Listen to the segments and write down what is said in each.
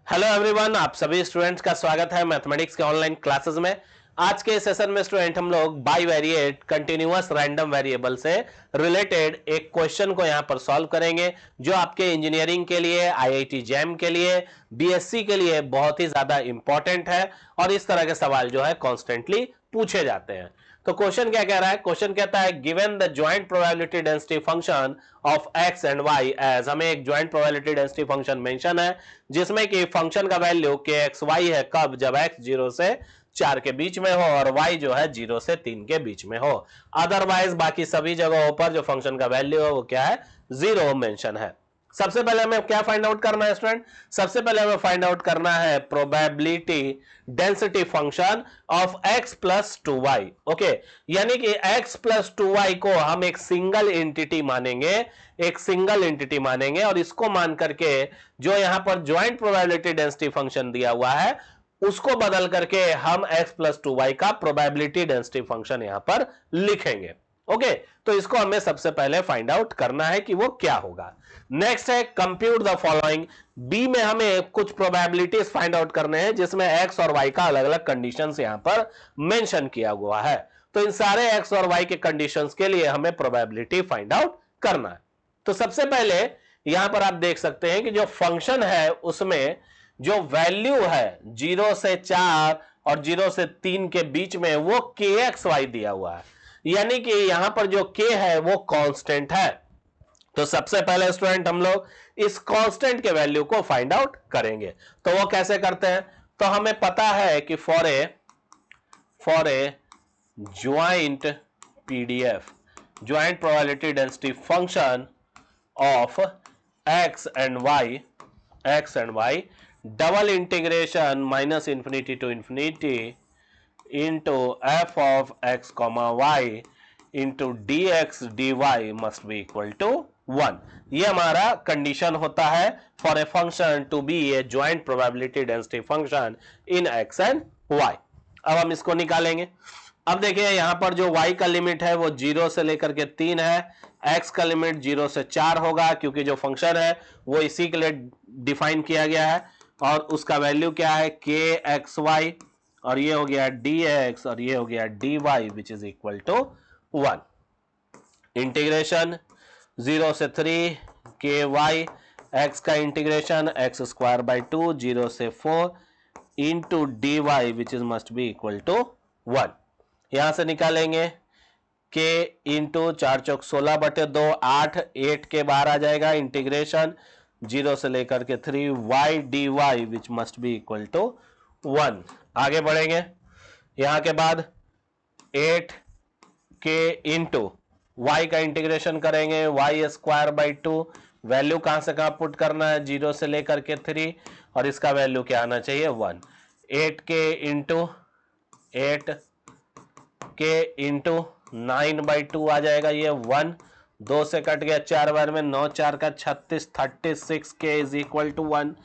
Hello everyone, आप सभी students का स्वागत है मैथमेटिक्स के ऑनलाइन क्लासेस में। आज के सेशन में स्टूडेंट हम लोग बाईवेरिएट कंटिन्यूअस रैंडम वेरिएबल से रिलेटेड एक क्वेश्चन को यहां पर सॉल्व करेंगे, जो आपके इंजीनियरिंग के लिए, आईआईटी जैम के लिए, बीएससी के लिए बहुत ही ज्यादा इंपॉर्टेंट है और इस तरह के सवाल जो है कॉन्स्टेंटली पूछे जाते हैं। तो क्वेश्चन क्या कह रहा है? क्वेश्चन कहता है given the joint probability density function of x and y as, हमें एक joint probability density function mention है जिसमें कि फंक्शन का वैल्यू के एक्स वाई है कब, जब एक्स 0 से 4 के बीच में हो और वाई जो है 0 से 3 के बीच में हो। अदरवाइज बाकी सभी जगहों पर जो फंक्शन का वैल्यू है वो क्या है? 0 मेंशन है। सबसे पहले हमें क्या फाइंड आउट करना है स्टूडेंट? सबसे पहले हमें फाइंड आउट करना है probability density function of x plus 2y। Okay, यानी कि x प्लस 2y को हम एक सिंगल एंटिटी मानेंगे, एक सिंगल एंटिटी मानेंगे और इसको मान करके जो यहां पर ज्वाइंट प्रोबेबिलिटी डेंसिटी फंक्शन दिया हुआ है उसको बदल करके हम x प्लस 2y का प्रोबेबिलिटी डेंसिटी फंक्शन यहां पर लिखेंगे। ओके, तो इसको हमें सबसे पहले फाइंड आउट करना है कि वो क्या होगा। नेक्स्ट है कंप्यूट द फॉलोइंग। बी में हमें कुछ प्रोबेबिलिटीज फाइंड आउट करने हैं जिसमें एक्स और वाई का अलग अलग कंडीशंस यहां पर मेंशन किया हुआ है। तो इन सारे एक्स और वाई के कंडीशंस के लिए हमें प्रोबेबिलिटी फाइंड आउट करना है। तो सबसे पहले यहां पर आप देख सकते हैं कि जो फंक्शन है उसमें जो वैल्यू है 0 से 4 और 0 से 3 के बीच में वो के एक्स वाई दिया हुआ है, यानी कि यहां पर जो k है वो कांस्टेंट है। तो सबसे पहले स्टूडेंट हम लोग इस कांस्टेंट के वैल्यू को फाइंड आउट करेंगे। तो वो कैसे करते हैं? तो हमें पता है कि for a joint PDF, joint probability density function of x and y, double integration minus infinity to infinity into f of x comma y into d x d y must be equal to 1। ये हमारा condition होता है for a function to be a joint probability density function in x and y. अब हम इसको निकालेंगे। अब देखिए यहां पर जो y का लिमिट है वो 0 से लेकर के 3 है, x का लिमिट 0 से 4 होगा क्योंकि जो फंक्शन है वो इसी के लिए डिफाइन किया गया है और उसका वैल्यू क्या है? के एक्स वाई, और ये हो गया dx और ये हो गया dy which is equal to 1। Integration 0 से 3 के वाई, एक्स का इंटीग्रेशन एक्स स्क्वायर बाई 2 0 से 4 into d y which is must be equal to 1। यहां से निकालेंगे के इंटू 4 चौक 16 बटे 2 8 के बाहर आ जाएगा। इंटीग्रेशन 0 से लेकर के 3 y d y which must be equal to 1। आगे बढ़ेंगे, यहां के बाद 8 के इंटू वाई का इंटीग्रेशन करेंगे वाई स्क्वायर बाई 2, वैल्यू कहां से कहां पुट करना है? 0 से लेकर के 3 और इसका वैल्यू क्या आना चाहिए? 1। 8 के इंटू 8 के इंटू 9 बाई 2 आ जाएगा, ये 1 2 से कट गया 4 बार में, 9 4 का 36 36 के इज इक्वल टू 1,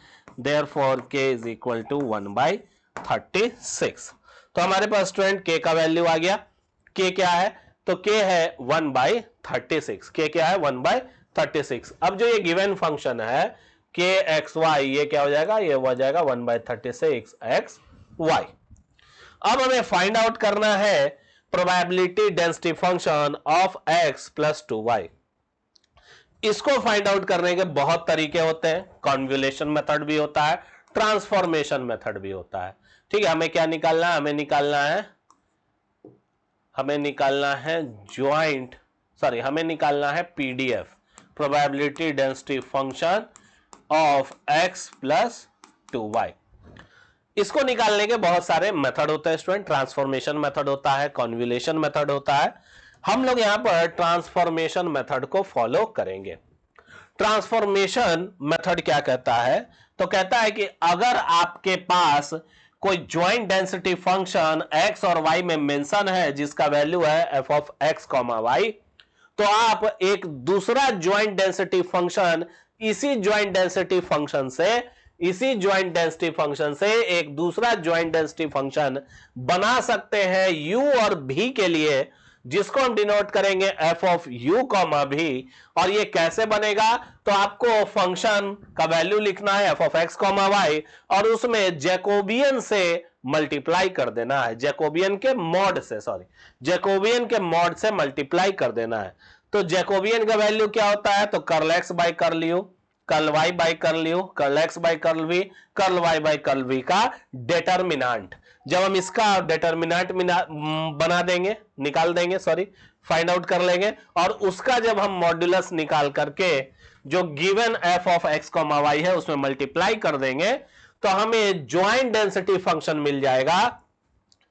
देयरफॉर के इज इक्वल टू 1 बाई 36। तो हमारे पास स्टूडेंट के का वैल्यू आ गया। के क्या है? तो के है 1 बाई 36। के क्या है? 1 बाई 36। अब जो ये गिवन फंक्शन है के एक्स वाई, ये क्या हो जाएगा? ये हो जाएगा 1 बाई 36 एक्स वाई। अब हमें फाइंड आउट करना है probability density function of x plus 2y। इसको फाइंड आउट करने के बहुत तरीके होते हैं, कॉन्वोल्यूशन मेथड भी होता है, ट्रांसफॉर्मेशन मेथड भी होता है। ठीक है, हमें क्या निकालना है? हमें निकालना है PDF, probability density function of x plus 2y। इसको निकालने के बहुत सारे मेथड होते हैं स्टूडेंट, ट्रांसफॉर्मेशन मेथड होता है, कॉन्वोल्यूशन मेथड होता है। हम लोग यहां पर ट्रांसफॉर्मेशन मेथड को फॉलो करेंगे। ट्रांसफॉर्मेशन मेथड क्या कहता है? तो कहता है कि अगर आपके पास कोई ज्वाइंट डेंसिटी फंक्शन x और y में मेंशन है जिसका वैल्यू है f of x comma y, तो आप एक दूसरा ज्वाइंट डेंसिटी फंक्शन इसी ज्वाइंट डेंसिटी फंक्शन से एक दूसरा ज्वाइंट डेंसिटी फंक्शन बना सकते हैं u और v के लिए, जिसको हम डिनोट करेंगे एफ ऑफ यू कॉमा भी। और ये कैसे बनेगा, तो आपको फंक्शन का वैल्यू लिखना है f of x comma y, और उसमें जैकोबियन से मल्टीप्लाई कर देना है, जैकोबियन के मॉड से, सॉरी जैकोबियन के मॉड से मल्टीप्लाई कर देना है। तो जैकोबियन का वैल्यू क्या होता है, तो curl x by curl u, curl y by curl u, curl x by curl v, curl y by curl v का डेटर्मिनांट। जब हम इसका डेटर्मिनांट बना देंगे, निकाल देंगे, सॉरी फाइंड आउट कर लेंगे, और उसका जब हम मॉड्यूलस निकाल करके जो given f of x comma y है उसमें मल्टीप्लाई कर देंगे, तो हमें ज्वाइंट डेंसिटी फंक्शन मिल जाएगा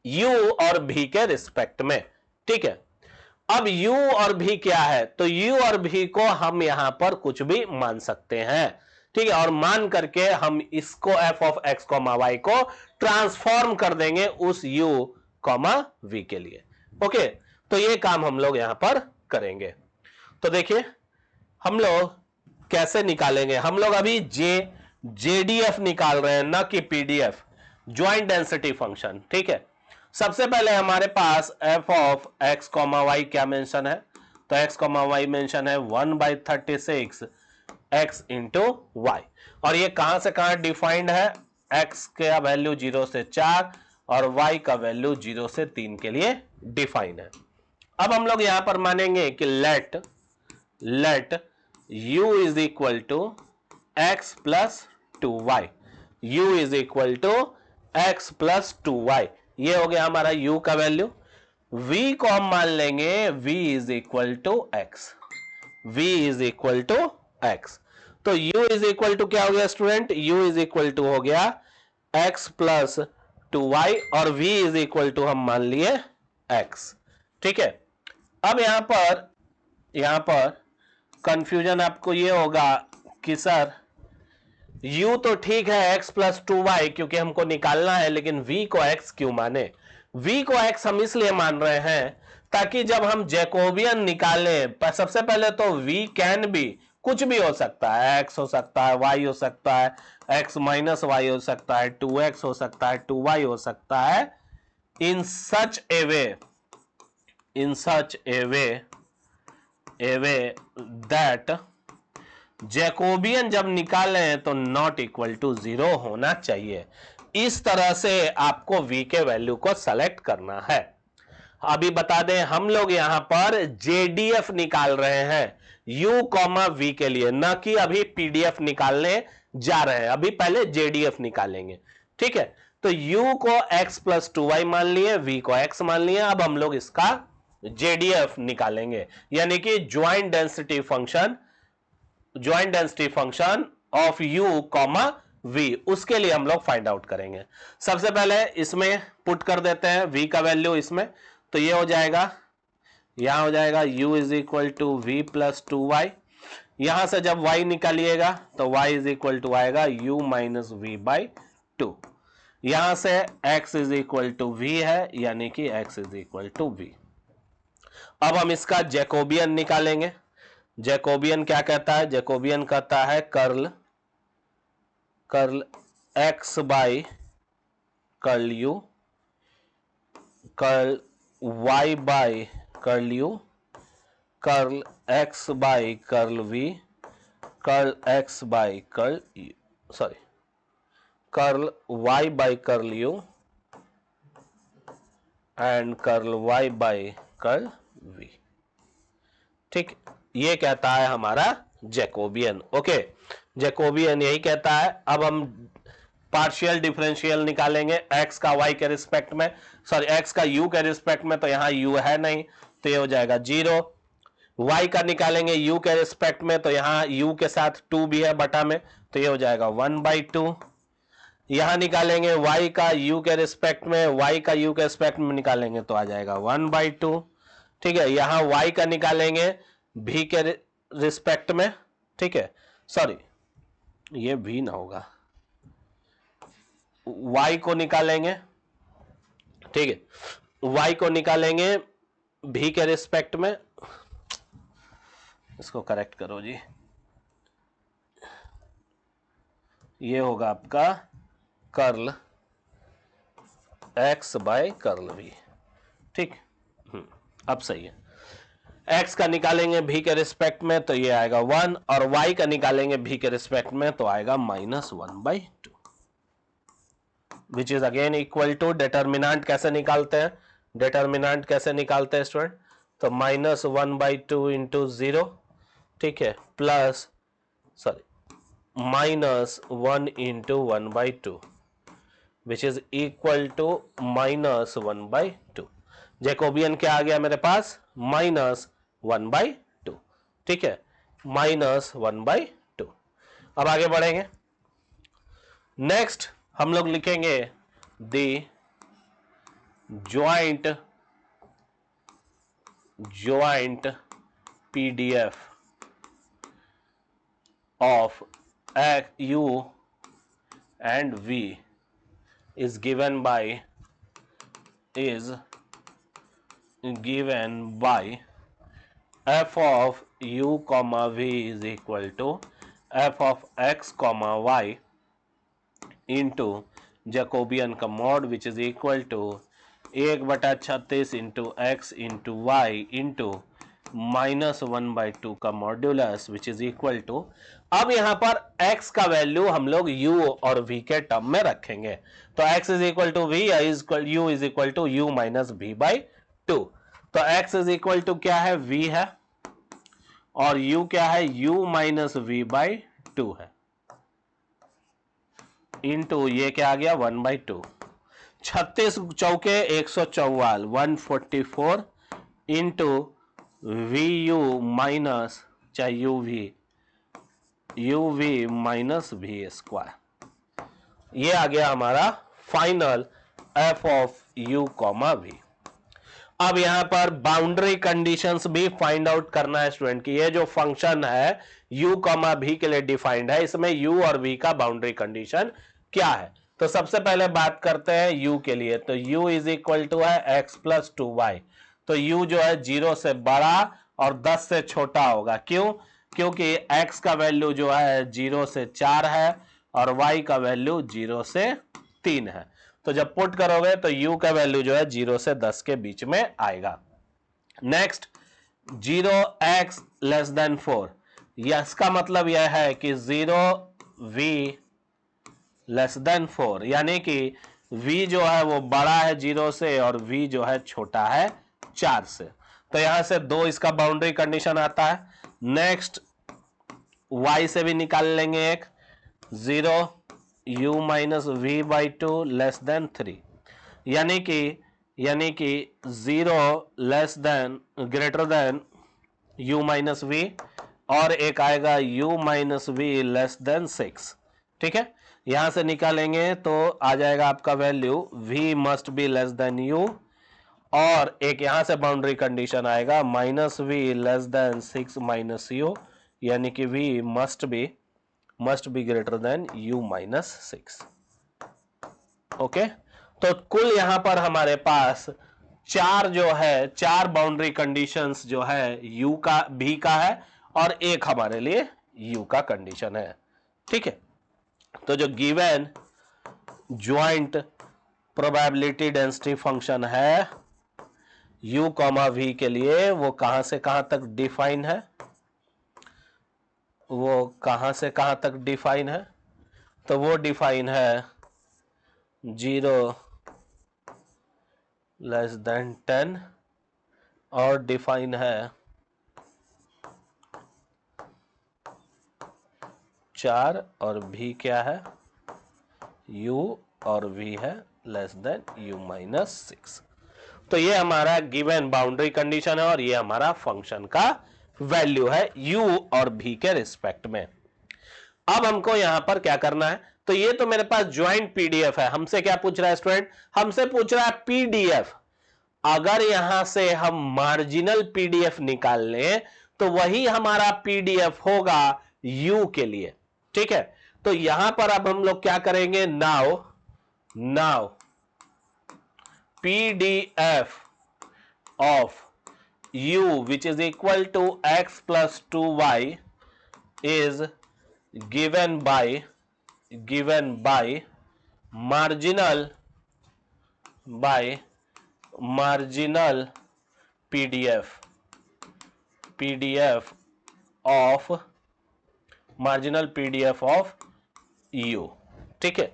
u और v के रिस्पेक्ट में। ठीक है, अब u और v क्या है, तो u और v को हम यहां पर कुछ भी मान सकते हैं। ठीक है, और मान करके हम इसको f of x comma y को ट्रांसफॉर्म कर देंगे उस u कॉमा v के लिए। ओके, तो ये काम हम लोग यहां पर करेंगे। तो देखिए हम लोग कैसे निकालेंगे, हम लोग अभी जेडीएफ निकाल रहे हैं, ना कि पीडीएफ, ज्वाइंट डेंसिटी फंक्शन। ठीक है, सबसे पहले हमारे पास f of x comma y क्या मेंशन है, तो एक्स कॉमा वाई मेंशन है 1/36 एक्स इंटू वाई, और ये कहां से कहां डिफाइंड है, एक्स का वैल्यू 0 से 4 और वाई का वैल्यू 0 से 3 के लिए डिफाइन है। अब हम लोग यहां पर मानेंगे कि let u is equal to x plus 2y, u is equal to x plus 2y, ये हो गया हमारा u का वैल्यू। v को हम मान लेंगे v is equal to x, v is equal to x, तो u इज इक्वल टू क्या हो गया student, u is equal to हो गया x प्लस 2y, और v इज इक्वल टू हम मान लिए x। ठीक है, अब यहां पर कंफ्यूजन आपको ये होगा कि सर u तो ठीक है x प्लस 2y क्योंकि हमको निकालना है, लेकिन v को x क्यों माने। v को x हम इसलिए मान रहे हैं ताकि जब हम जैकोबियन निकालें, सबसे पहले तो v कैन भी कुछ भी हो सकता है, x हो सकता है, y हो सकता है, x माइनस वाई हो सकता है, 2x हो सकता है, 2y हो सकता है, इन सच ए वे दैट जैकोबियन जब निकालें तो नॉट इक्वल टू 0 होना चाहिए। इस तरह से आपको v के वैल्यू को सेलेक्ट करना है। अभी बता दें हम लोग यहां पर जेडीएफ निकाल रहे हैं u कॉमा v के लिए, ना कि अभी पीडीएफ निकालने जा रहे हैं, अभी पहले जेडीएफ निकालेंगे। ठीक है, तो u को x प्लस 2y मान लिए, v को x मान लिए, अब हम लोग इसका जेडीएफ निकालेंगे, यानी कि joint density function of u comma v, उसके लिए हम लोग फाइंड आउट करेंगे। सबसे पहले इसमें पुट कर देते हैं v का वैल्यू इसमें, तो ये हो जाएगा, यहां हो जाएगा u is equal to v plus 2y, यहां से जब y निकालिएगा तो y इज इक्वल टू आएगा u माइनस वी बाई 2, यहां से x is equal to v है, यानी कि x is equal to v। अब हम इसका जैकोबियन निकालेंगे। जैकोबियन क्या कहता है, जैकोबियन कहता है curl x by curl u, curl y by curl u, curl x by curl v, curl x by curl u, sorry curl y by curl u and curl y by curl v। ठीक, ये कहता है हमारा Jacobian. Okay, Jacobian यही कहता है। अब हम पार्शियल डिफरेंशियल निकालेंगे x का y के रिस्पेक्ट में, सॉरी x का u के रिस्पेक्ट में, तो यहां u है नहीं, तो ये हो जाएगा 0। y का निकालेंगे u के रिस्पेक्ट में, तो यहां u के साथ 2 भी है बटा में, तो ये हो जाएगा 1/2। यहां निकालेंगे y का u के रिस्पेक्ट में, y का u के रिस्पेक्ट में निकालेंगे तो आ जाएगा 1/2। ठीक है, यहां y का निकालेंगे v के रिस्पेक्ट में, ठीक है, सॉरी ये v ना होगा, y को निकालेंगे, ठीक है, y को निकालेंगे v के रिस्पेक्ट में, इसको करेक्ट करो जी, ये होगा आपका curl x by curl v। ठीक, अब सही है। x का निकालेंगे v के रिस्पेक्ट में तो ये आएगा 1 और y का निकालेंगे v के रिस्पेक्ट में तो आएगा -1/2 which is again equal to determinant कैसे निकालते हैं, डिटर्मिनेंट कैसे निकालते हैं स्टूडेंट, तो -1/2 इंटू 0, ठीक है, plus -1 into 1/2 which is equal to -1/2। Jacobian क्या आ गया मेरे पास, -1/2, ठीक है, -1/2। अब आगे बढ़ेंगे। नेक्स्ट हम लोग लिखेंगे the joint PDF of u and v is given by f of u comma v is equal to f of x comma y into Jacobian का mod which is equal to 1/36 into x into y into -1/2 का modulus which is equal to, अब यहां पर x का value हम लोग u और v के टर्म में रखेंगे, तो x is equal to v, u is equal to u minus v/2। तो x इज इक्वल टू क्या है, v है, और u क्या है, u माइनस v/2 है, इंटू ये क्या आ गया 1/2, 36 चौके 144, 144 इंटू वी यू माइनस चाहे u v minus v square, ये आ गया हमारा final f of u comma v. अब यहां पर बाउंड्री कंडीशंस भी फाइंड आउट करना है स्टूडेंट की। ये जो फंक्शन है यू कॉमा वी के लिए डिफाइंड है, इसमें यू और वी का बाउंड्री कंडीशन क्या है। तो सबसे पहले बात करते हैं यू के लिए, तो u इज इक्वल टू है x प्लस 2y, तो u जो है 0 से बड़ा और 10 से छोटा होगा, क्यों, क्योंकि x का वैल्यू जो है 0 से 4 है और y का वैल्यू 0 से 3 है। तो जब पुट करोगे तो u का वैल्यू जो है 0 से 10 के बीच में आएगा। नेक्स्ट 0x लेस देन 4, इसका मतलब यह है कि 0v लेस देन 4, यानी कि v जो है वो बड़ा है 0 से और v जो है छोटा है 4 से, तो यहां से 2 इसका बाउंड्री कंडीशन आता है। नेक्स्ट y से भी निकाल लेंगे एक, 0 u minus v/2 less than 3, यानी कि 0 less than greater than u minus v, और एक आएगा u minus v less than 6, ठीक है, यहां से निकालेंगे तो आ जाएगा आपका value v must be less than u, और एक यहां से बाउंड्री कंडीशन आएगा -v less than 6 minus u, यानी कि v must be greater than u minus 6। Okay, तो कुल यहां पर हमारे पास चार बाउंड्री कंडीशंस जो है u का, v का है, और एक हमारे लिए u का कंडीशन है, ठीक है। तो जो given joint probability density function है u कॉमा v के लिए, वो कहां से कहां तक डिफाइन है, तो वो डिफाइन है 0 लेस देन 10, और डिफाइन है 4, और v क्या है, u और v है लेस देन u माइनस 6। तो ये हमारा गिवन बाउंड्री कंडीशन है और ये हमारा फंक्शन का वैल्यू है u और v के रिस्पेक्ट में। अब हमको यहां पर क्या करना है, तो ये तो मेरे पास ज्वाइंट पीडीएफ है, हमसे क्या पूछ रहा है स्टूडेंट, हमसे पूछ रहा है पीडीएफ। अगर यहां से हम मार्जिनल पीडीएफ निकाल लें तो वही हमारा पीडीएफ होगा u के लिए, ठीक है। तो यहां पर अब हम लोग क्या करेंगे, now PDF of u which is equal to x plus 2y is given by marginal PDF of marginal PDF of you. ठीक है,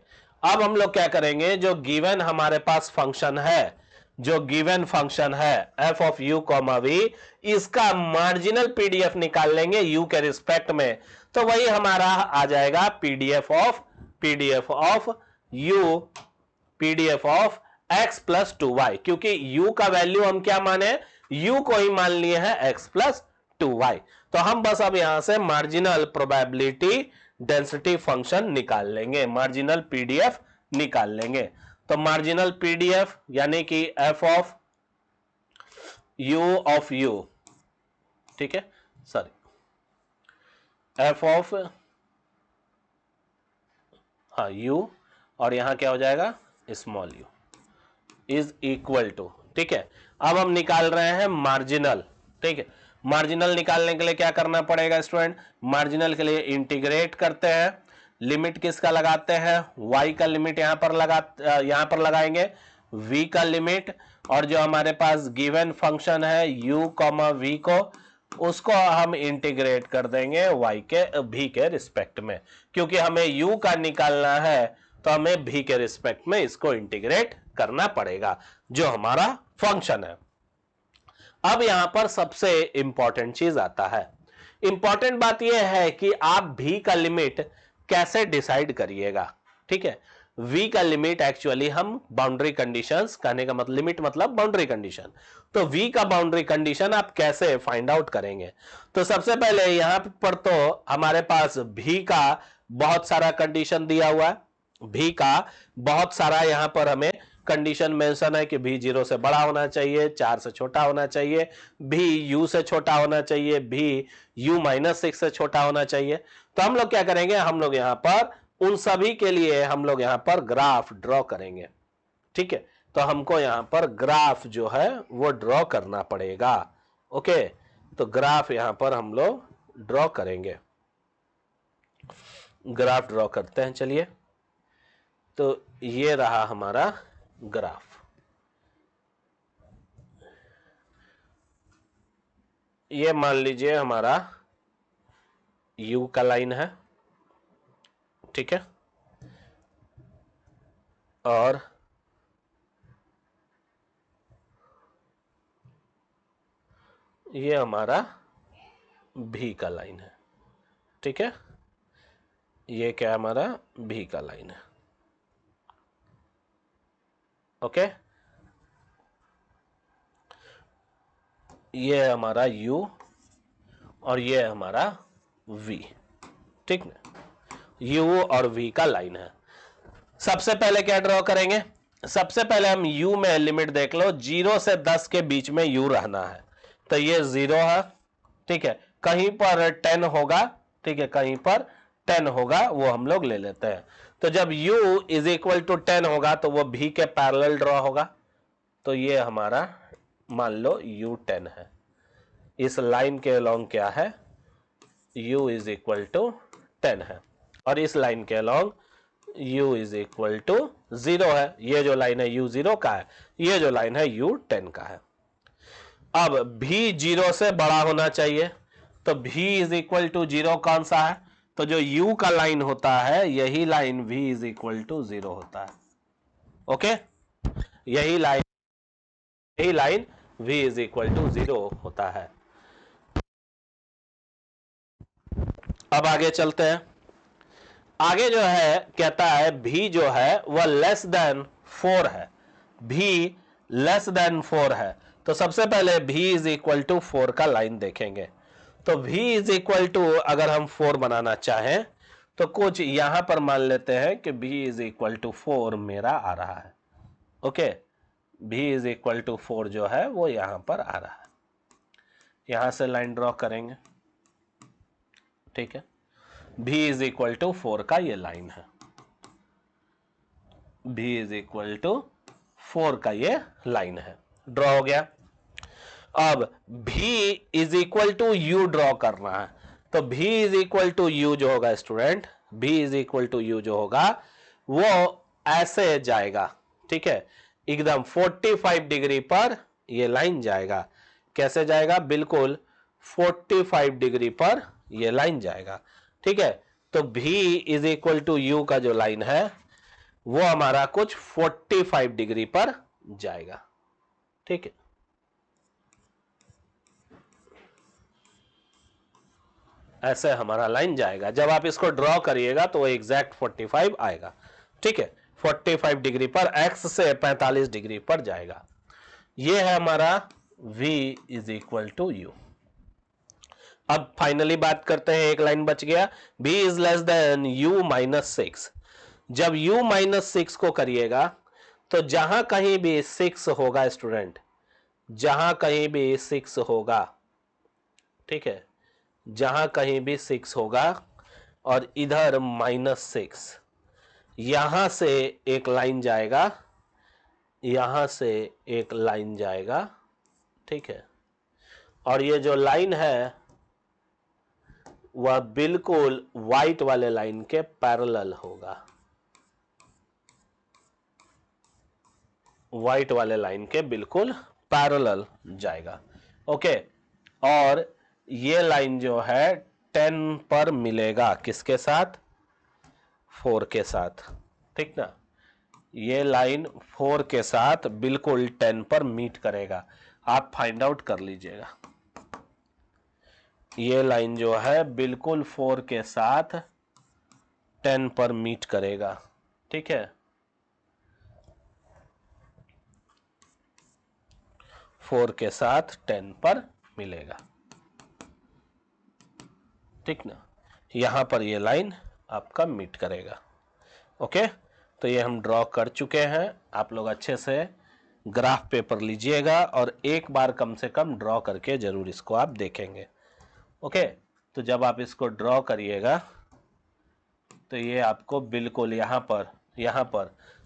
अब हम लोग क्या करेंगे, जो गिवन हमारे पास फंक्शन है, जो गिवन फंक्शन है f of u comma v, इसका मार्जिनल पीडीएफ निकाल लेंगे यू के रिस्पेक्ट में। तो वही हमारा आ जाएगा PDF of you, PDF of x plus 2y, क्योंकि u का वैल्यू हम क्या माने, u को ही मान लिए हैं x प्लस 2y। तो हम बस अब यहां से मार्जिनल प्रोबेबिलिटी डेंसिटी फंक्शन निकाल लेंगे, मार्जिनल पीडीएफ निकाल लेंगे। तो मार्जिनल पीडीएफ यानी कि f ऑफ u, ठीक है, सॉरी, f ऑफ u, और यहां क्या हो जाएगा, small u is equal to, ठीक है। अब हम निकाल रहे हैं मार्जिनल, ठीक है। मार्जिनल निकालने के लिए क्या करना पड़ेगा स्टूडेंट, मार्जिनल के लिए इंटीग्रेट करते हैं, लिमिट किसका लगाते हैं, y का लिमिट यहां पर लगाएंगे, v का लिमिट, और जो हमारे पास गिवन फंक्शन है u कॉमा v को, उसको हम इंटीग्रेट कर देंगे v के रिस्पेक्ट में, क्योंकि हमें u का निकालना है तो हमें v के रिस्पेक्ट में इसको इंटीग्रेट करना पड़ेगा, जो हमारा फंक्शन है। अब यहां पर सबसे इंपॉर्टेंट चीज आता है, इंपॉर्टेंट बात यह है कि आप v का लिमिट कैसे डिसाइड करिएगा, ठीक है। v का लिमिट एक्चुअली हम बाउंड्री कंडीशंस, कहने का मतलब लिमिट मतलब बाउंड्री कंडीशन, तो v का बाउंड्री कंडीशन आप कैसे फाइंड आउट करेंगे। तो सबसे पहले यहां पर तो हमारे पास v का बहुत सारा कंडीशन दिया हुआ है, v का बहुत सारा यहां पर हमें कंडीशन मेंशन है कि v 0 से बड़ा होना चाहिए, 4 से छोटा होना चाहिए, v u से छोटा होना चाहिए, v u -6 से छोटा होना चाहिए। तो हम लोग क्या करेंगे, हम लोग यहां पर उन सभी के लिए हम लोग यहां पर ग्राफ ड्रॉ करेंगे, ठीक है। तो हमको यहां पर ग्राफ जो है वो ड्रॉ करना पड़ेगा, ओके। तो ग्राफ यहां पर हम लोग ड्रॉ करेंगे, ग्राफ ड्रॉ करते हैं, चलिए। तो ये रहा हमारा ग्राफ, ये मान लीजिए हमारा u का लाइन है, ठीक है, और ये हमारा v का लाइन है, ठीक है। ये क्या हमारा v का लाइन है, ओके। ये हमारा u और ये हमारा v, ठीक ना, u और v का लाइन है। सबसे पहले क्या ड्रॉ करेंगे, सबसे पहले हम u में लिमिट देख लो, 0 से 10 के बीच में u रहना है, तो ये 0 है, ठीक है। कहीं पर 10 होगा, ठीक है, कहीं पर 10 होगा, वो हम लोग ले लेते हैं। तो जब u इज इक्वल टू 10 होगा तो वो v के पैरेलल ड्रॉ होगा, तो ये हमारा मान लो u 10 है, इस लाइन के अलोंग क्या है, u इज इक्वल टू 10 है, और इस लाइन के along u is equal to 0 है। ये जो लाइन है u 0 का है, ये जो लाइन है u 10 का है। अब v 0 से बड़ा होना चाहिए, तो v इज इक्वल टू 0 कौन सा है, तो जो u का लाइन होता है यही line v is equal to 0 होता है, ओके। यही line v is equal to 0 होता है। अब आगे चलते हैं, आगे जो है कहता है v जो है वह लेस देन 4 है, v लेस देन 4 है। तो सबसे पहले v इज इक्वल टू 4 का लाइन देखेंगे, तो v इज इक्वल टू अगर हम 4 बनाना चाहें तो कुछ यहां पर मान लेते हैं कि v इज इक्वल टू 4 मेरा आ रहा है, okay. v is equal to 4 जो है वो यहां पर आ रहा है, यहां से लाइन ड्रॉ करेंगे, ठीक है। v इज इक्वल टू 4 का ये लाइन है, v इज इक्वल टू 4 का ये लाइन है, ड्रॉ हो गया। अब v is equal to u draw करना है, तो v is equal to u जो होगा student, v is equal to u जो होगा वो ऐसे जाएगा, ठीक है, एकदम 45 डिग्री पर ये लाइन जाएगा, कैसे जाएगा, बिल्कुल 45 डिग्री पर ये लाइन जाएगा। ठीक है, तो V is equal to u का जो लाइन है वो हमारा कुछ 45 डिग्री पर जाएगा। ठीक है, ऐसे हमारा लाइन जाएगा। जब आप इसको ड्रॉ करिएगा तो वो एग्जैक्ट 45 आएगा। ठीक है, 45 डिग्री पर x से 45 डिग्री पर जाएगा। ये है हमारा v is equal to u. अब फाइनली बात करते हैं, एक लाइन बच गया, v is less than u minus 6। जब u माइनस 6 को करिएगा तो जहां कहीं भी 6 होगा स्टूडेंट, जहां कहीं भी 6 होगा, ठीक है, जहां कहीं भी 6 होगा और इधर माइनस 6, यहां से एक लाइन जाएगा, यहां से एक लाइन जाएगा। ठीक है, और ये जो लाइन है वह बिल्कुल व्हाइट वाले लाइन के पैरेलल होगा, व्हाइट वाले लाइन के बिल्कुल पैरेलल जाएगा। ओके, और ये लाइन जो है 10 पर मिलेगा, किसके साथ, 4 के साथ। ठीक ना, ये लाइन 4 के साथ बिल्कुल 10 पर मीट करेगा। आप फाइंड आउट कर लीजिएगा, ये लाइन जो है बिल्कुल 4 के साथ 10 पर मीट करेगा। ठीक है, 4 के साथ 10 पर मिलेगा। ठीक ना, यहां पर ये लाइन आपका मीट करेगा। ओके, तो ये हम ड्रॉ कर चुके हैं। आप लोग अच्छे से ग्राफ पेपर लीजिएगा और एक बार कम से कम ड्रॉ करके जरूर इसको आप देखेंगे। ओके, तो जब आप इसको ड्रॉ करिएगा तो ये आपको बिल्कुल यहां पर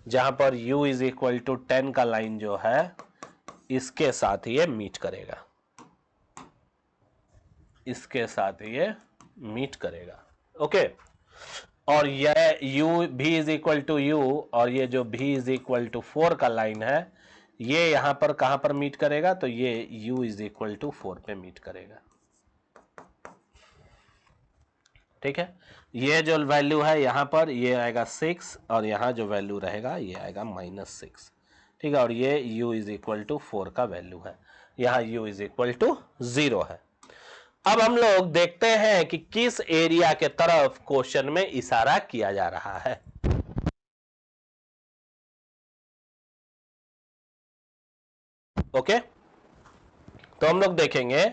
जहां पर u इज इक्वल टू 10 का लाइन जो है इसके साथ ये मीट करेगा, इसके साथ ये मीट करेगा। ओके, और यह u भी इज इक्वल टू यू और ये जो v इज इक्वल टू 4 का लाइन है ये यहां पर कहां पर मीट करेगा, तो ये u इज इक्वल टू 4 पे मीट करेगा। ठीक है, ये जो वैल्यू है यहां पर ये आएगा 6 और यहां जो वैल्यू रहेगा ये आएगा -6। ठीक है, और ये u इज इक्वल टू 4 का वैल्यू है, यहां u इज इक्वल टू 0 है। अब हम लोग देखते हैं कि किस एरिया के तरफ क्वेश्चन में इशारा किया जा रहा है। ओके, तो हम लोग देखेंगे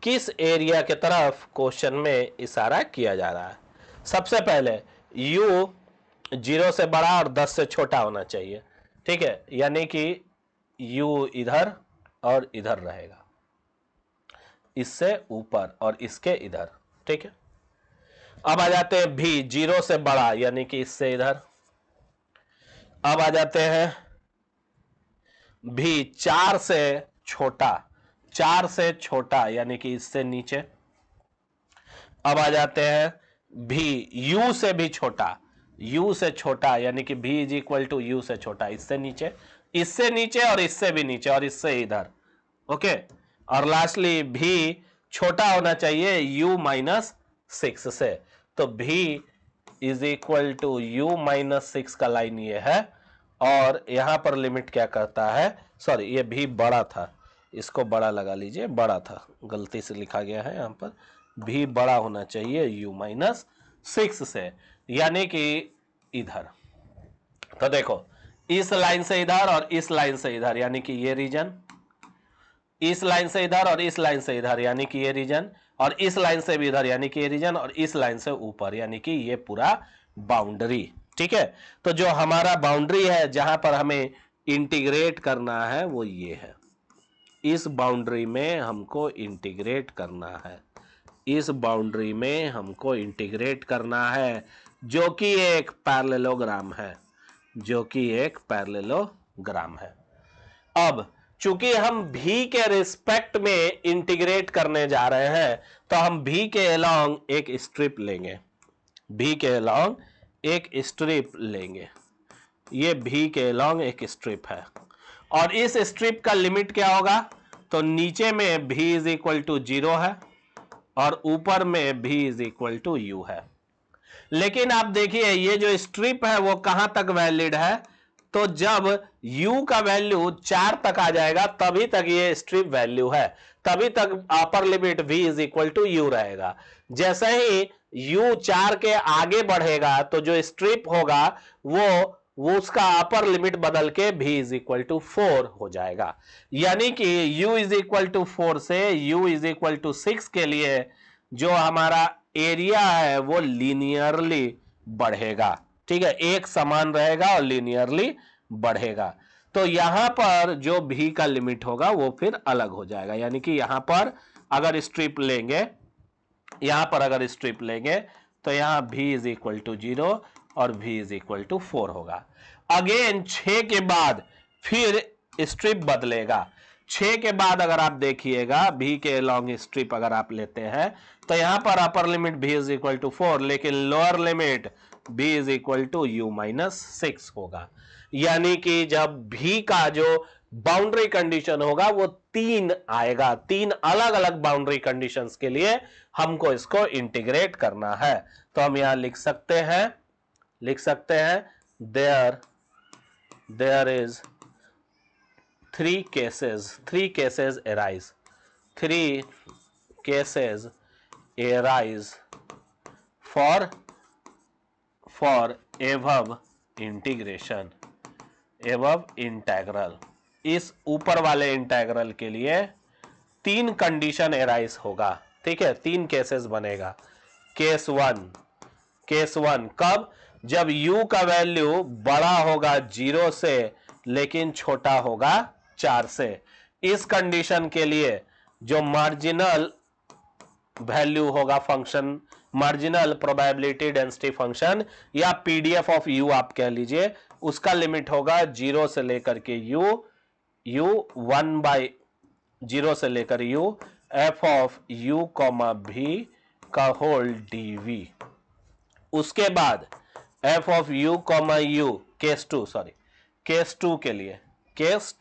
किस एरिया के तरफ क्वेश्चन में इशारा किया जा रहा है। सबसे पहले u 0 से बड़ा और 10 से छोटा होना चाहिए। ठीक है, यानी कि u इधर और इधर रहेगा, इससे ऊपर और इसके इधर। ठीक है, अब आ जाते हैं भी 0 से बड़ा यानी कि इससे इधर। अब आ जाते हैं भी 4 से छोटा, 4 से छोटा यानी कि इससे नीचे। अब आ जाते हैं भी u से भी छोटा, u से छोटा यानी कि भी इज इक्वल टू यू से छोटा, इससे नीचे, इससे नीचे और इससे भी नीचे और इससे इधर। ओके, और लास्टली भी छोटा होना चाहिए u माइनस 6 से, तो v is equal to u minus 6 का लाइन ये है। और यहां पर लिमिट क्या करता है, सॉरी ये भी बड़ा था, इसको बड़ा लगा लीजिए, बड़ा था, गलती से लिखा गया है यहां पर, भी बड़ा होना चाहिए u माइनस 6 से, यानी कि इधर। तो देखो इस लाइन से इधर और इस लाइन से इधर यानी कि ये रीजन, इस लाइन से इधर और इस लाइन से इधर यानी कि ये रीजन, और इस लाइन से भी इधर यानी कि ये रीजन, और इस लाइन से ऊपर यानी कि ये पूरा बाउंड्री। ठीक है, तो जो हमारा बाउंड्री है जहां पर हमें इंटीग्रेट करना है वो ये है, इस बाउंड्री में हमको इंटीग्रेट करना है, इस बाउंड्री में हमको इंटीग्रेट करना है, जो कि एक पैरेललोग्राम है, जो कि एक पैरेललोग्राम है। अब चूंकि हम भी के रिस्पेक्ट में इंटीग्रेट करने जा रहे हैं तो हम भी के अलोंग एक स्ट्रिप लेंगे, भी के अलोंग एक स्ट्रिप लेंगे, ये भी के अलोंग एक स्ट्रिप है, और इस स्ट्रिप का लिमिट क्या होगा, तो नीचे में v इज इक्वल टू 0 है और ऊपर में v is equal to u है। लेकिन आप देखिए ये जो स्ट्रिप है वो कहां तक वैलिड है, तो जब u का वैल्यू 4 तक आ जाएगा तभी तक ये स्ट्रिप वैल्यू है, तभी तक upper limit v is equal to u रहेगा। जैसे ही u 4 के आगे बढ़ेगा तो जो स्ट्रिप होगा वो उसका अपर लिमिट बदल के v इज इक्वल टू 4 हो जाएगा। यानी कि u इज इक्वल टू 4 से u इज इक्वल टू 6 के लिए जो हमारा एरिया है वो लीनियरली बढ़ेगा। ठीक है, एक समान रहेगा और लीनियरली बढ़ेगा। तो यहां पर जो v का लिमिट होगा वो फिर अलग हो जाएगा। यानी कि यहां पर अगर स्ट्रिप लेंगे, यहां पर अगर स्ट्रिप लेंगे तो यहां v इज इक्वल टू 0 और v इज इक्वल टू 4 होगा। अगेन 6 के बाद फिर स्ट्रिप बदलेगा। 6 के बाद अगर आप देखिएगा v के लॉन्ग स्ट्रिप अगर आप लेते हैं तो यहां पर upper limit v is equal to 4, लेकिन lower limit v is equal to u minus 6 होगा। यानी कि जब v का जो बाउंड्री कंडीशन होगा वो 3 आएगा। 3 अलग अलग बाउंड्री कंडीशंस के लिए हमको इसको इंटीग्रेट करना है। तो हम यहां लिख सकते हैं there is 3 cases arise for above integral. इस ऊपर वाले इंटीग्रल के लिए 3 कंडीशन एराइज होगा। ठीक है, 3 केसेस बनेगा। केस वन कब? जब u का वैल्यू बड़ा होगा 0 से लेकिन छोटा होगा 4 से। इस कंडीशन के लिए जो मार्जिनल वैल्यू होगा function, marginal probability density function या पीडीएफ ऑफ u आप कह लीजिए, उसका लिमिट होगा 0 से लेकर के u 1/0 से लेकर u f of u v का होल dv। उसके बाद f of u u case two के लिए केस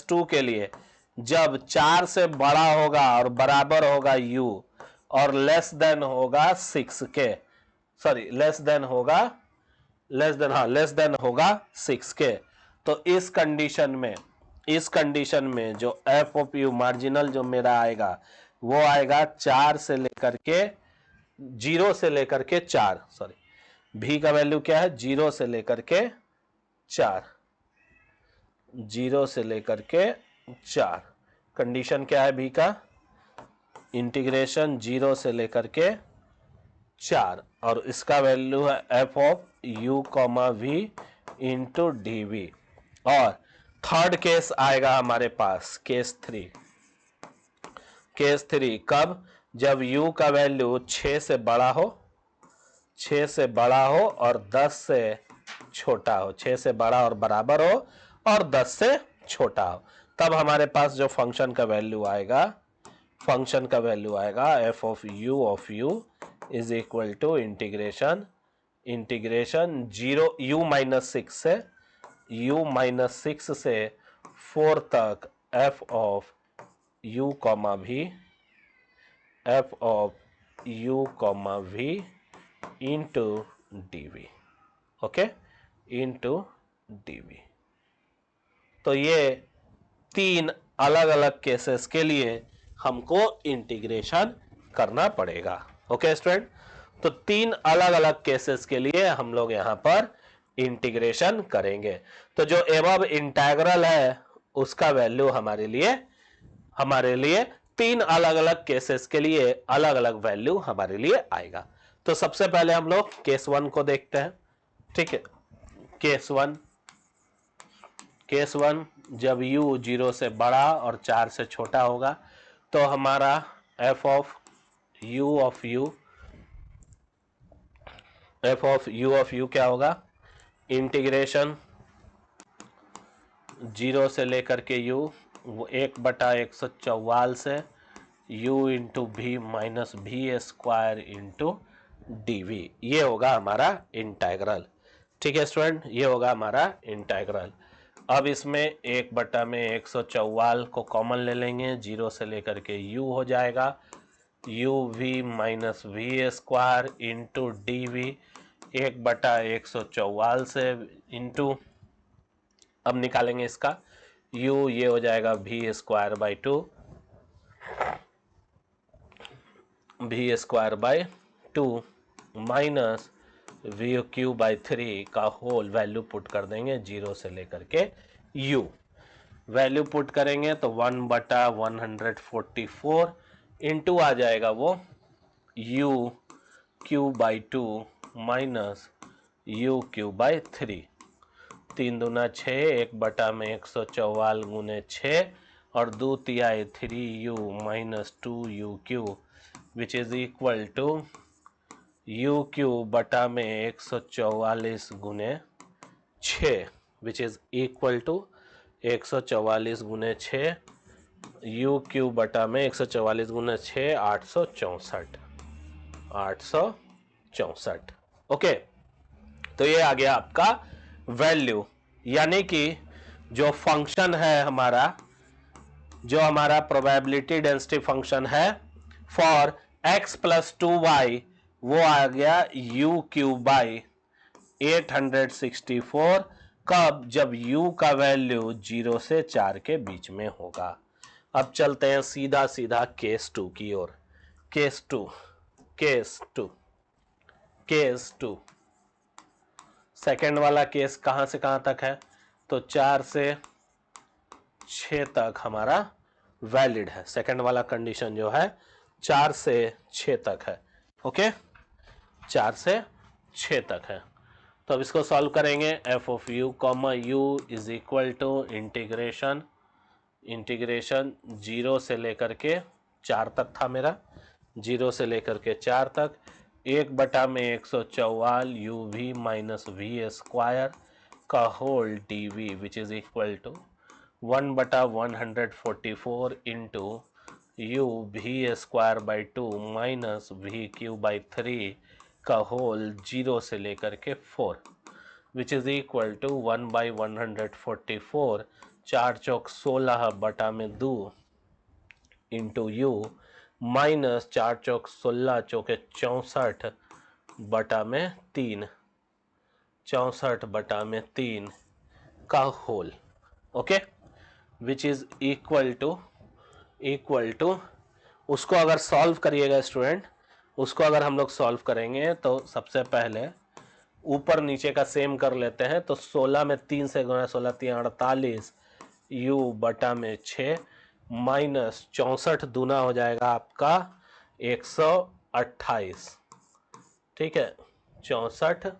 टू के लिए जब 4 से बड़ा होगा और बराबर होगा u और लेस देन होगा 6 के, लेस देन होगा 6 के, तो इस कंडीशन में जो f ऑफ u मार्जिनल जो मेरा आएगा वो आएगा 4 से लेकर के 0 से लेकर के 4, v का वैल्यू क्या है 0 से लेकर के 4, 0 से लेकर के 4। कंडीशन क्या है v का? इंटीग्रेशन 0 से लेकर के 4 और इसका वैल्यू है f of u v into dv। और थर्ड केस आएगा हमारे पास केस 3 कब? जब u का वैल्यू 6 से बड़ा हो और 10 से छोटा हो, 6 से बड़ा और बराबर हो और 10 से छोटा हो, तब हमारे पास जो फंक्शन का वैल्यू आएगा f of u is equal to integration 0 u minus 6 से 4 तक f of u v into dv। Okay, into dv। तो ये 3 अलग अलग केसेस के लिए हमको इंटीग्रेशन करना पड़ेगा। ओके स्टूडेंट, तो 3 अलग अलग केसेस के लिए हम लोग यहां पर इंटीग्रेशन करेंगे। तो जो एबव इंटीग्रल है उसका वैल्यू हमारे लिए 3 अलग अलग केसेस के लिए अलग अलग वैल्यू हमारे लिए आएगा। तो सबसे पहले हम लोग केस 1 को देखते हैं। ठीक है, केस 1 जब u 0 से बड़ा और 4 से छोटा होगा तो हमारा f ऑफ u क्या होगा? इंटीग्रेशन 0 से लेकर के u 1/144 से u into v minus v square into dv, ये होगा हमारा इंटीग्रल। ठीक है स्टूडेंट, ये होगा हमारा इंटीग्रल। अब इसमें 1/144 को कॉमन ले लेंगे, 0 से लेकर के u हो जाएगा, uv minus v square into d v, 1/144 से इंटू, अब निकालेंगे इसका u, ये हो जाएगा v square by 2, v square by 2 minus v cube by 3 का होल वैल्यू पुट कर देंगे 0 से लेकर के u, वैल्यू पुट करेंगे तो 1/144 इंटू आ जाएगा वो u Q by 2 minus u Q by 3, 3 दूना 6, 1/144 गुने 6 और 2 तिहाई 3u minus 2u cube which is equal to u cube बटा में 144 गुने 6 विच इज इक्वल टू 144 गुने 6, u क्यू बटा में 144 गुने 6 864। ओके, तो ये आ गया आपका वैल्यू, यानी कि जो फंक्शन है हमारा, जो हमारा प्रोबेबिलिटी डेंसिटी फंक्शन है फॉर x प्लस 2y, वो आ गया u क्यू बाई 864, कब? जब u का वैल्यू 0 से 4 के बीच में होगा। अब चलते हैं सीधा सीधा केस 2 की ओर। केस 2 सेकेंड वाला केस कहां से कहां तक है? तो 4 से 6 तक हमारा वैलिड है। सेकेंड वाला कंडीशन जो है 4 से 6 तक है। ओके, 4 से 6 तक है। तो अब इसको सॉल्व करेंगे। F of u comma u is equal to integration 0 से लेकर के 4 तक था मेरा, 0 से लेकर के 4 तक, 1/144 u v minus v square का whole d v which is equal to 1/144 into u v square by 2 minus v cube by 3 का होल 0 से लेकर के 4 विच इज इक्वल टू 1/144, 4 चौक 16 बटा में 2 इंटू यू माइनस 4 चौक 16 चौके 64 बटा में 3, 64 बटा में 3 का whole. Okay, which is equal to उसको अगर सॉल्व करिएगा स्टूडेंट, उसको अगर हम लोग सॉल्व करेंगे तो सबसे पहले ऊपर नीचे का सेम कर लेते हैं। तो 16 में 3 से गुना, 16 3 48 u बटा में 6 माइनस 64 दूना हो जाएगा आपका 128। ठीक है, 64,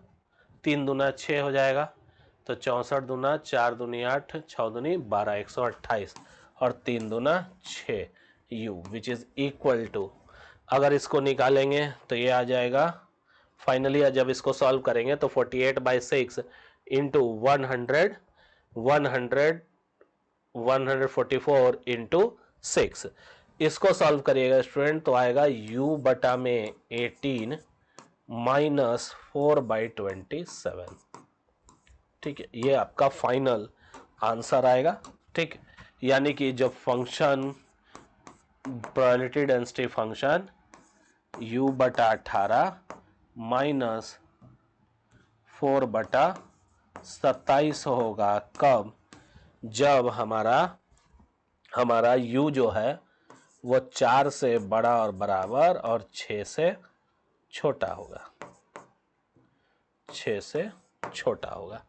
3 दूना 6 हो जाएगा, तो 64 दूना 4 दूनी 8, 6 दूनी 12, 128 और 3 दूना 6 u which is equal to, अगर इसको निकालेंगे तो ये आ जाएगा फाइनली। जब इसको सॉल्व करेंगे तो 48/6 इंटू 144 इंटू 6, इसको सॉल्व करिएगा स्टूडेंट तो आएगा u बटा में 18 माइनस 4/27। ठीक है, ये आपका फाइनल आंसर आएगा। ठीक, यानी कि जब function probability density function u बटा 18 माइनस 4/27 होगा, कब? जब हमारा u जो है वो 4 से बड़ा और बराबर और 6 से छोटा होगा, 6 से छोटा होगा।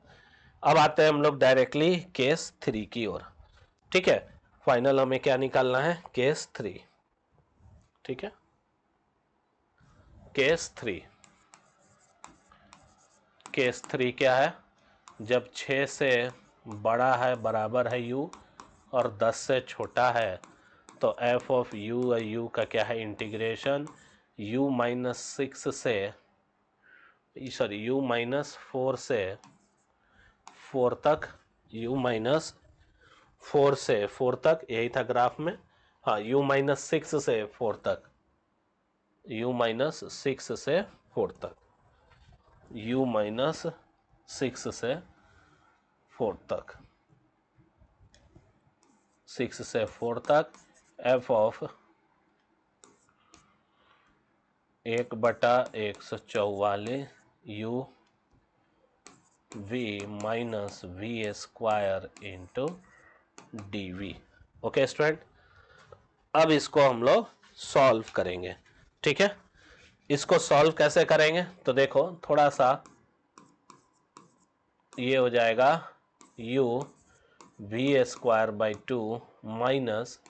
अब आते हैं हम लोग डायरेक्टली केस 3 की ओर। ठीक है, फाइनल हमें क्या निकालना है? केस 3। ठीक है, केस 3 क्या है? जब 6 से बड़ा है बराबर है u और 10 से छोटा है तो f ऑफ u का क्या है? इंटीग्रेशन u माइनस 6 से u माइनस 4 से 4 तक, u माइनस 4 से 4 तक, यही था ग्राफ में। हाँ, u माइनस 6 से 4 तक, u माइनस 6 से 4 तक, u माइनस 6 से 4 तक। 6 से 4 तक f of 1/144 u v minus v square into d v. Okay student, अब इसको हम लोग सॉल्व करेंगे। ठीक है, इसको सॉल्व कैसे करेंगे तो देखो, थोड़ा सा ये हो जाएगा u v square by 2 minus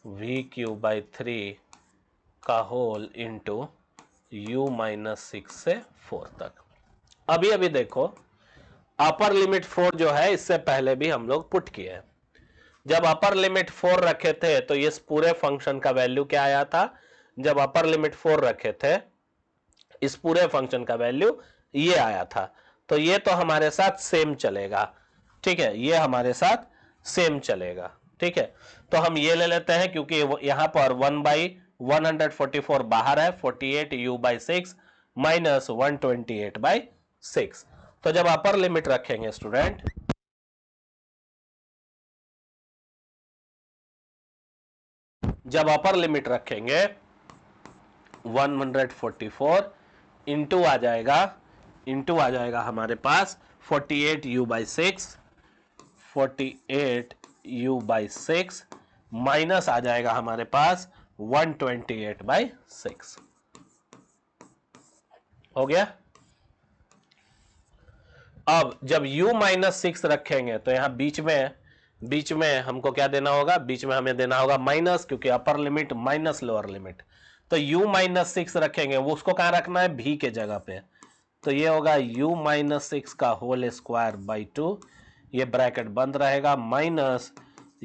v cube by 3 का होल इंटू u माइनस 6 से 4 तक। अभी अभी देखो, अपर लिमिट 4 जो है इससे पहले भी हम लोग पुट किए हैं। जब अपर लिमिट 4 रखे थे तो इस पूरे फंक्शन का वैल्यू क्या आया था? जब अपर लिमिट 4 रखे थे इस पूरे फंक्शन का वैल्यू ये आया था। तो ये तो हमारे साथ सेम चलेगा। ठीक है, ये हमारे साथ सेम चलेगा। ठीक है, तो हम ये ले लेते हैं क्योंकि यहां पर 1/144 बाहर है, 48 u बाई 6 माइनस 128 बाई 6। तो जब अपर लिमिट रखेंगे स्टूडेंट, जब अपर लिमिट रखेंगे 144 इंटू आ जाएगा हमारे पास 48 u by 6, 48 u by 6 minus आ जाएगा हमारे पास 128 बाई 6। हो गया। अब जब u माइनस 6 रखेंगे तो यहां बीच में हमको क्या देना होगा? बीच में हमें देना होगा माइनस, क्योंकि upper limit minus lower limit. तो u माइनस 6 रखेंगे, वो उसको कहां रखना है? v के जगह पे। तो ये होगा u माइनस 6 का होल स्क्वायर बाई 2, ये ब्रैकेट बंद रहेगा, माइनस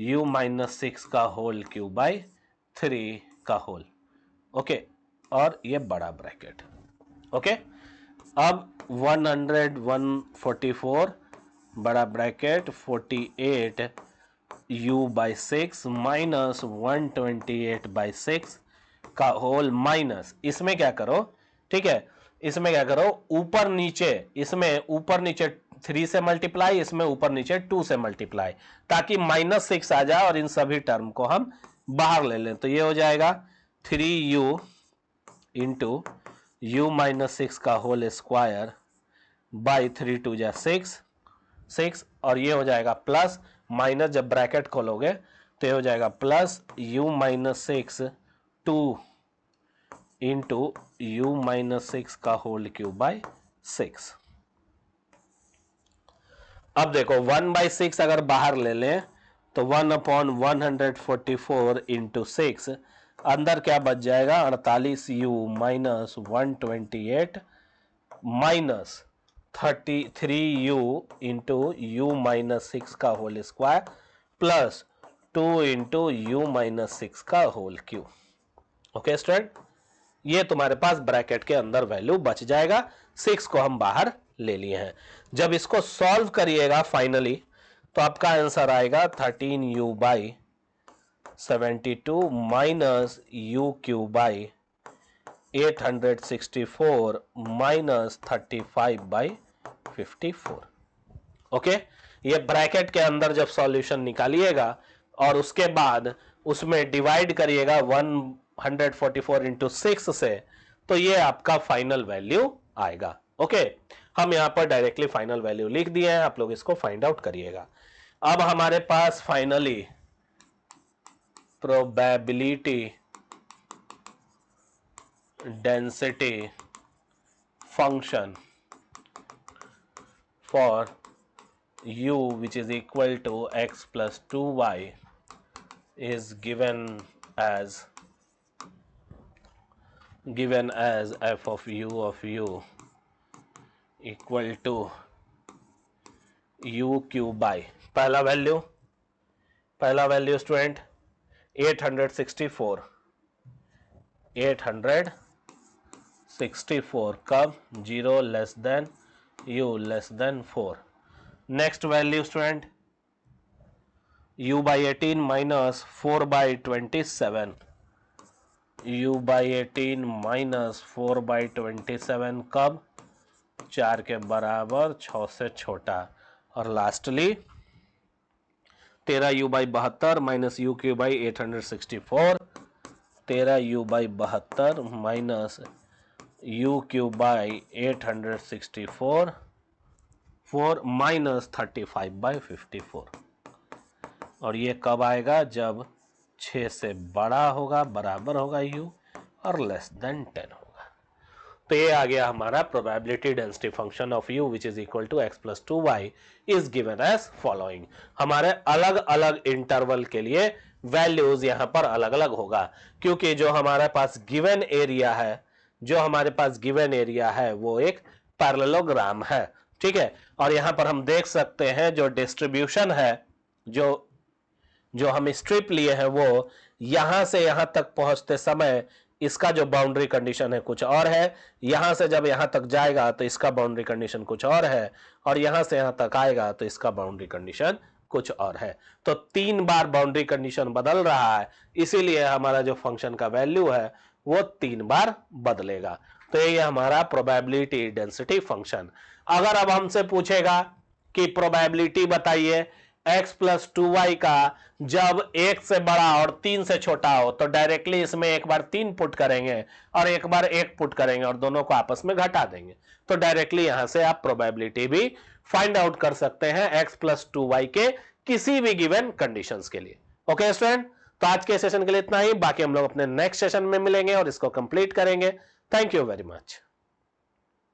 u माइनस 6 का होल क्यूब बाई 3 का होल। ओके, और ये बड़ा ब्रैकेट। ओके, अब 144 बड़ा bracket 48 u by 6 minus 128 by 6 का होल माइनस, इसमें क्या करो? ठीक है, इसमें क्या करो? ऊपर नीचे, इसमें ऊपर नीचे 3 से मल्टीप्लाई, इसमें ऊपर नीचे 2 से मल्टीप्लाई, ताकि -6 आ जाए और इन सभी टर्म को हम बाहर ले लें। तो ये हो जाएगा 3u इंटू u माइनस 6 का होल स्क्वायर बाई 3 2 जा 6, और ये हो जाएगा प्लस माइनस, जब ब्रैकेट खोलोगे तो ये हो जाएगा plus u minus 6 2 into u minus 6 का होल क्यूब बाई 6। अब देखो 1/6 अगर बाहर ले लें तो 1/144 इंटू 6, अंदर क्या बच जाएगा? 48u minus 128 minus 33u into u minus 6 का whole square plus 2 into u minus 6 का होल क्यूब। ओके स्टूडेंट, ये तुम्हारे पास ब्रैकेट के अंदर वैल्यू बच जाएगा। 6 को हम बाहर ले लिए हैं। जब इसको सॉल्व करिएगा फाइनली तो आपका आंसर आएगा 13u by 72 minus u Q by 864 minus 35 by 54। Okay, ये ब्रैकेट के अंदर जब सॉल्यूशन निकालिएगा और उसके बाद उसमें डिवाइड करिएगा 144 इंटू 6 से, तो ये आपका फाइनल वैल्यू आएगा। ओके, हम यहां पर डायरेक्टली फाइनल वैल्यू लिख दिए हैं, आप लोग इसको फाइंड आउट करिएगा। अब हमारे पास finally probability density function for u which is equal to x plus 2y is given as f of u equal to u cube by पहला वैल्यू स्टूडेंट 864 कब? 0 less than u less than 4। Next value student u by 18 minus 4 by 27, u by 18 minus 4 by 27 कब? 4 के बराबर, 6 से छोटा। और lastly 13u/72 minus u³/864, 13u/72 minus u³/864 4 minus 35/54। और ये कब आएगा? जब 6 से बड़ा होगा, बराबर होगा u और लेस देन 10 होगा। तो ये आ गया हमारा probability density function of u which is equal to x plus 2y is given as following. हमारे अलग अलग इंटरवल के लिए वैल्यूज यहां पर अलग अलग होगा, क्योंकि जो हमारे पास गिवन एरिया है वो एक पैरेललोग्राम है, ठीक है। और यहां पर हम देख सकते हैं जो डिस्ट्रीब्यूशन है, जो हम स्ट्रिप लिए हैं वो यहां से यहां तक पहुंचते समय इसका जो बाउंड्री कंडीशन है कुछ और है, यहां से जब यहां तक जाएगा तो इसका बाउंड्री कंडीशन कुछ और है, और यहां से यहां तक आएगा तो इसका बाउंड्री कंडीशन कुछ और है। तो 3 बार बाउंड्री कंडीशन बदल रहा है, इसीलिए हमारा जो फंक्शन का वैल्यू है वो 3 बार बदलेगा। तो ये हमारा प्रोबेबिलिटी डेंसिटी फंक्शन। अगर अब हमसे पूछेगा कि प्रोबेबिलिटी बताइए x प्लस 2y का जब 1 से बड़ा और 3 से छोटा हो, तो डायरेक्टली इसमें एक बार 3 पुट करेंगे और एक बार 1 पुट करेंगे और दोनों को आपस में घटा देंगे। तो डायरेक्टली यहां से आप प्रोबेबिलिटी भी फाइंड आउट कर सकते हैं x प्लस 2y के किसी भी गिवन कंडीशंस के लिए। ओके स्टूडेंट, तो आज के सेशन के लिए इतना ही। बाकी हम लोग अपने नेक्स्ट सेशन में मिलेंगे और इसको कंप्लीट करेंगे। Thank you very much.